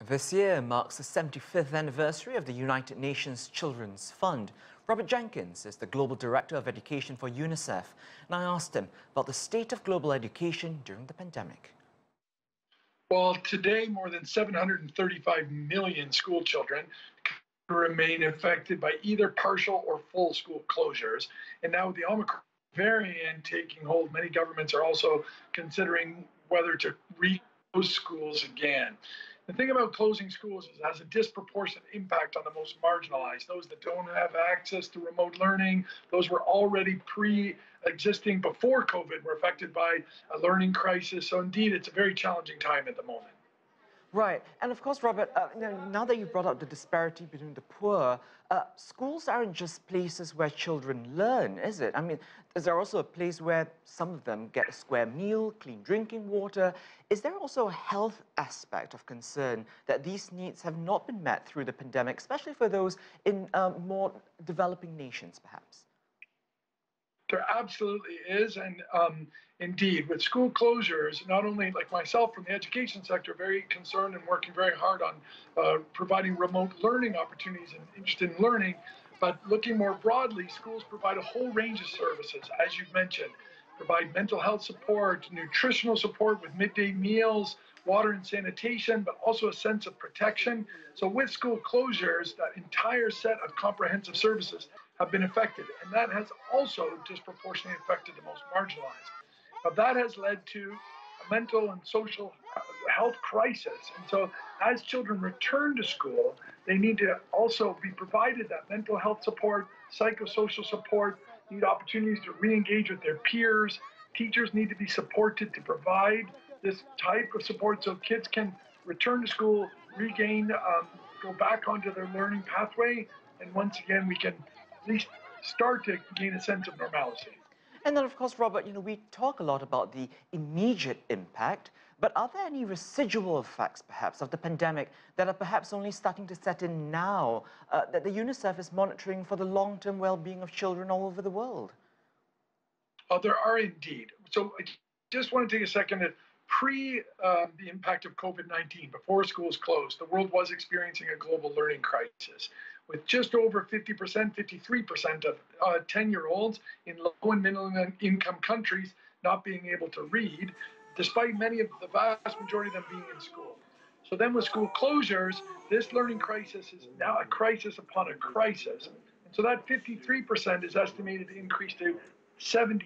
This year marks the 75th anniversary of the United Nations Children's Fund. Robert Jenkins is the Global Director of Education for UNICEF, and I asked him about the state of global education during the pandemic. Well, today, more than 735 million school children remain affected by either partial or full school closures. And now with the Omicron variant taking hold, many governments are also considering whether to re-close schools again. The thing about closing schools is it has a disproportionate impact on the most marginalized, those that don't have access to remote learning, those were already pre-existing before COVID, were affected by a learning crisis. So indeed, it's a very challenging time at the moment. Right, and of course, Robert, now that you brought up the disparity between the poor, schools aren't just places where children learn, is it? I mean, is there also a place where some of them get a square meal, clean drinking water? Is there also a health aspect of concern that these needs have not been met through the pandemic, especially for those in more developing nations, perhaps? There absolutely is, and indeed, with school closures, not only like myself from the education sector, very concerned and working very hard on providing remote learning opportunities and interested in learning, but looking more broadly, schools provide a whole range of services, as you've mentioned, provide mental health support, nutritional support with midday meals, water and sanitation, but also a sense of protection. So with school closures, that entire set of comprehensive services have been affected, and that has also disproportionately affected the most marginalized. Now, that has led to a mental and social health crisis, and so as children return to school, they need to also be provided that mental health support, psychosocial support, need opportunities to re-engage with their peers. Teachers need to be supported to provide this type of support so kids can return to school, regain, go back onto their learning pathway, and once again, we can at least start to gain a sense of normalcy. And then, of course, Robert, we talk a lot about the immediate impact, but are there any residual effects, perhaps, of the pandemic that are perhaps only starting to set in now, that the UNICEF is monitoring for the long-term well-being of children all over the world? Oh, there are indeed. So I just want to take a second to the impact of COVID-19, before schools closed, the world was experiencing a global learning crisis, with just over 50%, 53% of 10-year-olds in low and middle income countries not being able to read, despite many of the vast majority of them being in school. So then with school closures, this learning crisis is now a crisis upon a crisis. And so that 53% is estimated to increase to 70%.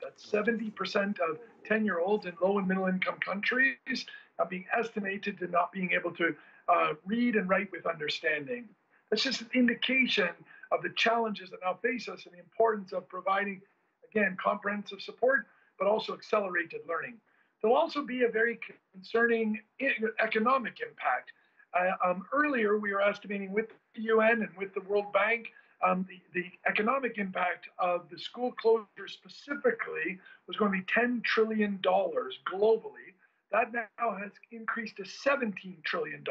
That's 70% of 10-year-olds in low and middle income countries being estimated to not being able to read and write with understanding. That's just an indication of the challenges that now face us and the importance of providing, again, comprehensive support, but also accelerated learning. There'll also be a very concerning economic impact. Earlier, we were estimating with the UN and with the World Bank, the economic impact of the school closure specifically was going to be $10 trillion globally. That now has increased to $17 trillion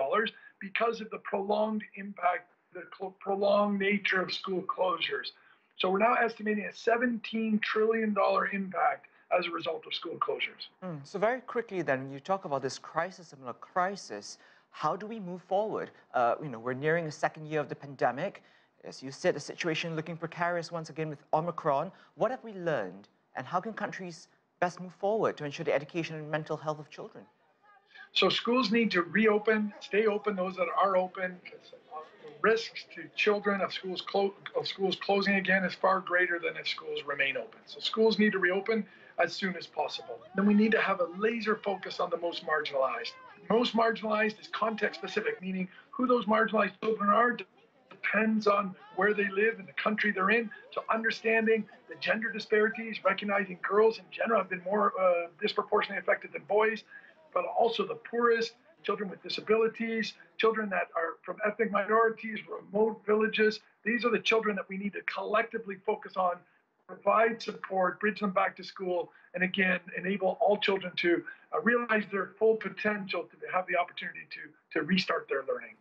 because of the prolonged impact, the prolonged nature of school closures. So we're now estimating a $17 trillion impact as a result of school closures. So very quickly then, when you talk about this crisis among a crisis, how do we move forward? We're nearing the second year of the pandemic. As you said, the situation looking precarious once again with Omicron. What have we learned, and how can countries best move forward to ensure the education and mental health of children? So schools need to reopen, stay open, those that are open. The risks to children of schools closing again is far greater than if schools remain open. So schools need to reopen as soon as possible. Then we need to have a laser focus on the most marginalized. Most marginalized is context specific, meaning who those marginalized children are depends on where they live and the country they're in. So understanding the gender disparities, recognizing girls in general have been more disproportionately affected than boys, but also the poorest, children with disabilities, children that are from ethnic minorities, remote villages. These are the children that we need to collectively focus on, provide support, bridge them back to school, and again, enable all children to realize their full potential to have the opportunity to restart their learning.